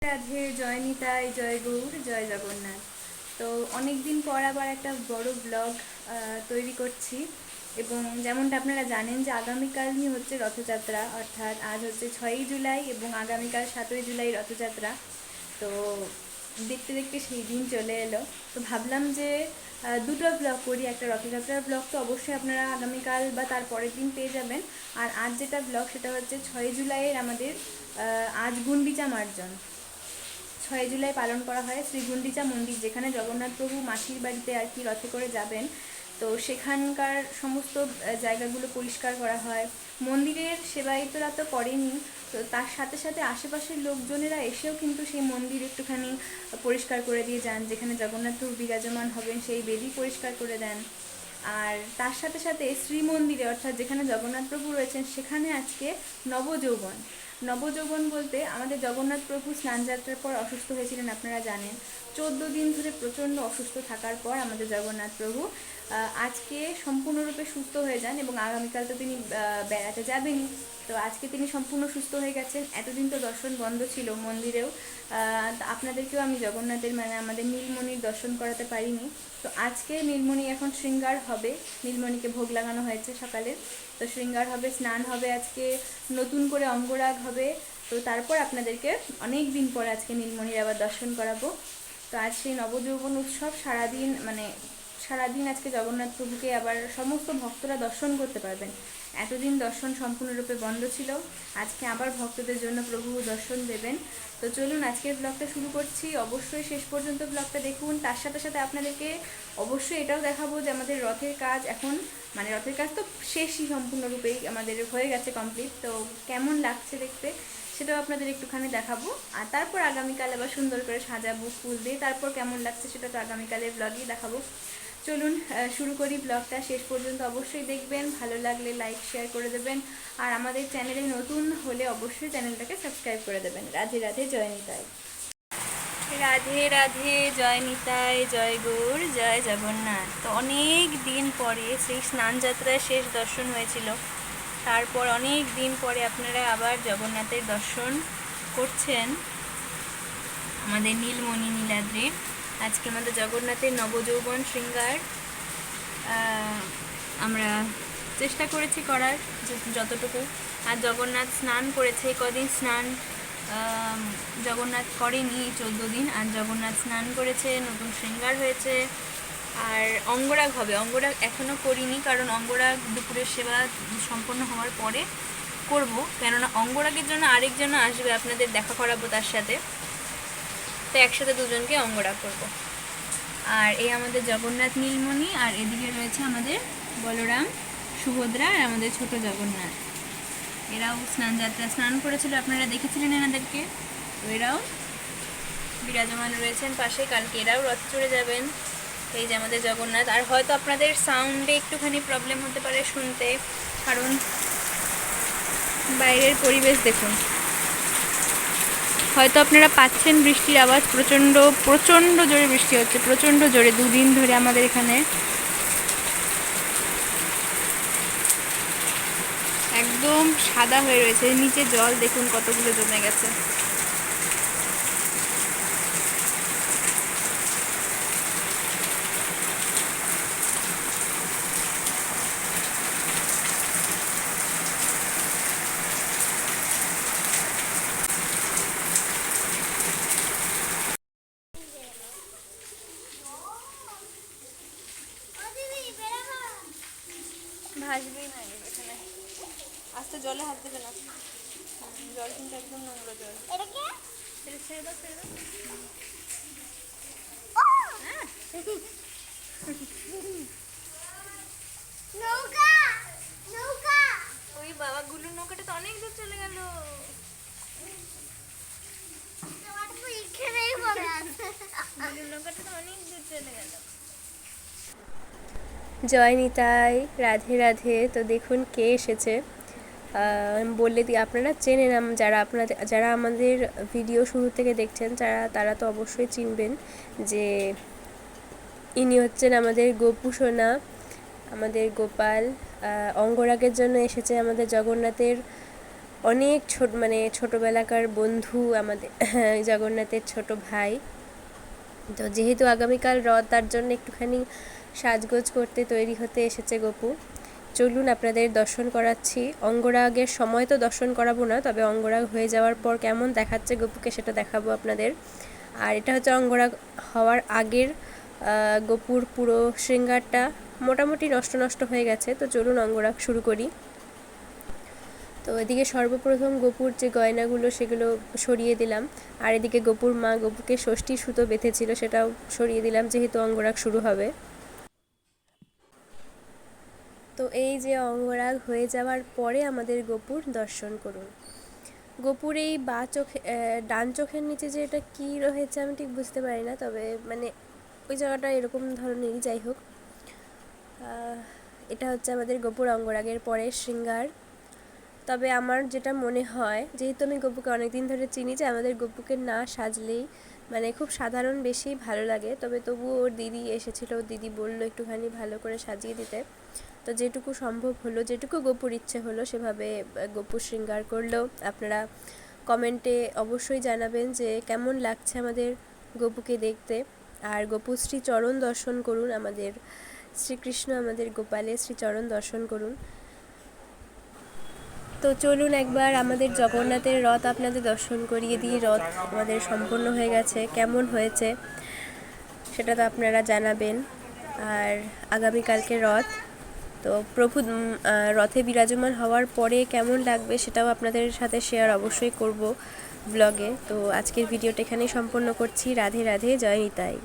রাধে, জয় নিতাই, জয় গৌর, জয় জগন্নাথ। তো অনেক দিন পর আবার একটা বড় ব্লগ তৈরি করছি। এবং যেমনটা আপনারা জানেন যে আগামীকালই হচ্ছে রথযাত্রা, অর্থাৎ আজ হচ্ছে 6ই জুলাই এবং আগামীকাল 7ই জুলাই রথযাত্রা। তো দেখতে দেখতে সেই দিন চলে এলো। তো ভাবলাম যে দুটো ব্লগ করি। একটা রথযাত্রার ব্লগ তো অবশ্যই আপনারা আগামীকাল বা তার পরের দিন পেয়ে যাবেন। আর আজ যেটা ব্লগ সেটা হচ্ছে 6ই জুলাইয়ের আমাদের আজ গুন্ডিচা মার্জন। 6ই জুলাই পালন করা হয় শ্রীগুন্ডিচা মন্দির, যেখানে জগন্নাথ প্রভু মাসির বাড়িতে আর কি রথে করে যাবেন। তো সেখানকার সমস্ত জায়গাগুলো পরিষ্কার করা হয়। মন্দিরের সেবায়িতরা তো করেনি, তো তার সাথে সাথে আশেপাশের লোকজনেরা এসেও কিন্তু সেই মন্দির একটুখানি পরিষ্কার করে দিয়ে যান। যেখানে জগন্নাথ প্রভু বিরাজমান হবেন সেই বেদি পরিষ্কার করে দেন। আর তার সাথে সাথে শ্রীমন্দিরে, অর্থাৎ যেখানে জগন্নাথ প্রভু রয়েছেন, সেখানে আজকে নবযৌবন। নবযৌবন বলতে আমাদের জগন্নাথ প্রভু স্নানযাত্রার পর অসুস্থ হয়েছিলেন, আপনারা জানেন। 14 দিন ধরে প্রচণ্ড অসুস্থ থাকার পর আমাদের জগন্নাথ প্রভু আজকে সম্পূর্ণরূপে সুস্থ হয়ে যান। এবং আগামীকাল তো তিনি বেড়াতে যাবেনই। তো আজকে তিনি সম্পূর্ণ সুস্থ হয়ে গেছেন। এতদিন তো দর্শন বন্ধ ছিল মন্দিরেও। আপনাদেরকেও আমি জগন্নাথের মানে আমাদের নীলমণির দর্শন করাতে পারিনি। তো আজকে নীলমণি এখন শৃঙ্গার হবে। নীলমণিকে ভোগ লাগানো হয়েছে সকালে। তো শৃঙ্গার হবে, স্নান হবে আজকে, নতুন করে অঙ্গরাগ হবে। তো তারপর আপনাদেরকে অনেক দিন পর আজকে নীলমণির আবার দর্শন করাবো। তো আজ সেই নবযৌবন উৎসব সারাদিন আজকে জগন্নাথ প্রভুকে আবার সমস্ত ভক্তরা দর্শন করতে পারবেন। এতদিন দর্শন সম্পূর্ণরূপে বন্ধ ছিল, আজকে আবার ভক্তদের জন্য প্রভু দর্শন দেবেন। তো চলুন আজকের ব্লগটা শুরু করছি। অবশ্যই শেষ পর্যন্ত ব্লগটা দেখুন। তার সাথে সাথে আপনাদেরকে অবশ্যই এটাও দেখাবো যে আমাদের রথের কাজ এখন, মানে রথের কাজ তো শেষই, সম্পূর্ণরূপেই আমাদের হয়ে গেছে কমপ্লিট। তো কেমন লাগছে দেখতে সেটাও আপনাদের একটুখানি দেখাবো। আর তারপর আগামীকাল আবার সুন্দর করে সাজাবো ফুল দিয়ে। তারপর কেমন লাগছে সেটা তো আগামীকালের ব্লগেই দেখাবো। চলুন শুরু করি ব্লগটা। শেষ পর্যন্ত অবশ্যই দেখবেন, ভালো লাগলে লাইক শেয়ার করে দেবেন। আর আমাদের চ্যানেলে নতুন হলে অবশ্যই চ্যানেলটাকে সাবস্ক্রাইব করে দেবেন। রাধে রাধে, জয় নিতাই। রাধে রাধে, জয় নিতাই, জয় গৌর, জয় জগন্নাথ। তো অনেক দিন পরে সেই স্নানযাত্রায় শেষ দর্শন হয়েছিল। তারপর অনেক দিন পরে আপনারা আবার জগন্নাথের দর্শন করছেন আমাদের নীলমণি নীলাদ্রির। আজকে আমাদের জগন্নাথের নবযৌবন শৃঙ্গার আমরা চেষ্টা করেছি করার যতটুকু। আর জগন্নাথ স্নান করেছে, কদিন স্নান জগন্নাথ করেনি এই 14 দিন। আর জগন্নাথ স্নান করেছে, নতুন শৃঙ্গার হয়েছে। আর অঙ্গরাগ হবে, অঙ্গরাগ এখনও করিনি, কারণ অঙ্গরাগ দুপুরের সেবা সম্পন্ন হওয়ার পরে করব। কেননা অঙ্গরাগের জন্য আরেকজন আসবে, আপনাদের দেখা করাবো তার সাথে। তো একসাথে দুজনকে অঙ্গরাগ করব। আর এই আমাদের জগন্নাথ নীলমণি, আর এদিকে রয়েছে আমাদের বলরাম, সুভদ্রা আর আমাদের ছোট জগন্নাথ। এরাও স্নান করেছিল, আপনারা দেখেছিলেন এনাদেরকে। তো এরাও বিরাজমান রয়েছেন পাশে। কালকে এরাও রথ চড়ে যাবেন। এই যে আমাদের জগন্নাথ। আর হয়তো আপনাদের সাউন্ডে একটুখানি প্রবলেম হতে পারে শুনতে, কারণ বাইরের পরিবেশ দেখুন। হয়তো আপনারা পাচ্ছেন বৃষ্টির আওয়াজ। প্রচণ্ড প্রচণ্ড জোরে বৃষ্টি হচ্ছে, প্রচণ্ড জোরে। 2 দিন ধরে আমাদের এখানে একদম সাদা হয়ে রয়েছে। নিচে জল দেখুন কতগুলো জমে গেছে। ভাসবেই না এখানে, আস্তে জলে হাত দেবে না। জল কিন্তু একদম নোংরা জল। ছেড়ে দাও, ছেড়ে দাও। ওই বাবা, গুলুর নৌকাটা তো অনেক দূর চলে গেল। গুলুর নৌকাটা তো অনেক দূর চলে গেল। জয় নিতাই, রাধে রাধে। তো দেখুন কে এসেছে। বললে আপনারা চেনেন, যারা আমাদের ভিডিও শুরু থেকে দেখছেন তারা তো অবশ্যই চিনবেন যে ইনি হচ্ছেন আমাদের গোপু সোনা, আমাদের গোপাল। অঙ্গরাগের জন্য এসেছে আমাদের জগন্নাথের অনেক ছোটোবেলাকার বন্ধু আমাদের জগন্নাথের ছোট ভাই। তো যেহেতু আগামীকাল রথ, তার জন্য একটুখানি সাজগোজ করতে তৈরি হতে এসেছে গপু। চলুন আপনাদের দর্শন করাচ্ছি। অঙ্গরাগের সময় তো দর্শন করাবো না, তবে অঙ্গরাগ হয়ে যাওয়ার পর কেমন দেখাচ্ছে গপুকে সেটা দেখাবো আপনাদের। আর এটা হচ্ছে অঙ্গরাগ হওয়ার আগের গপুর পুরো শৃঙ্গারটা মোটামুটি নষ্ট হয়ে গেছে। তো চলুন অঙ্গরাগ শুরু করি। তো এদিকে সর্বপ্রথম গপুর যে গয়নাগুলো সেগুলো সরিয়ে দিলাম, আর এদিকে গপুর মা গপুকে ষষ্ঠী সুতো বেঁধেছিল সেটাও সরিয়ে দিলাম, যেহেতু অঙ্গরাগ শুরু হবে। তো এই যে অঙ্গরাগ হয়ে যাওয়ার পরে আমাদের গপুর দর্শন করুন। গপুর এই ডান চোখের নিচে যে এটা কী রয়েছে আমি ঠিক বুঝতে পারি না, তবে ওই জায়গাটা এরকম ধরনেরই, যাই হোক। এটা হচ্ছে আমাদের গপুর অঙ্গরাগের পরে শৃঙ্গার। তবে আমার যেটা মনে হয়, যেহেতু আমি গপুকে অনেকদিন ধরে চিনি, যে আমাদের গপুকে না সাজলেই খুব সাধারণ বেশি ভালো লাগে। তবে তবুও ওর দিদি এসেছিল, ওর দিদি বললো একটুখানি ভালো করে সাজিয়ে দিতে। তো যেটুকু সম্ভব হলো, যেটুকু গপুর ইচ্ছে হলো সেভাবে গপু শৃঙ্গার করলো। আপনারা কমেন্টে অবশ্যই জানাবেন যে কেমন লাগছে আমাদের গপুকে দেখতে। আর গপুর শ্রীচরণ দর্শন করুন, আমাদের শ্রীকৃষ্ণ, আমাদের গোপালের শ্রীচরণ দর্শন করুন। তো চলুন একবার আমাদের জগন্নাথের রথ আপনাদের দর্শন করিয়ে দিই। রথ আমাদের সম্পন্ন হয়ে গেছে, কেমন হয়েছে সেটা তো আপনারা জানাবেন। আর আগামীকালকে রথ, তো প্রভু রথে বিরাজমান হওয়ার পরে কেমন লাগবে সেটাও আপনাদের সাথে শেয়ার অবশ্যই করব ব্লগে। তো আজকের ভিডিওটা এখানেই সম্পন্ন করছি। রাধে রাধে, জয় নিতাই।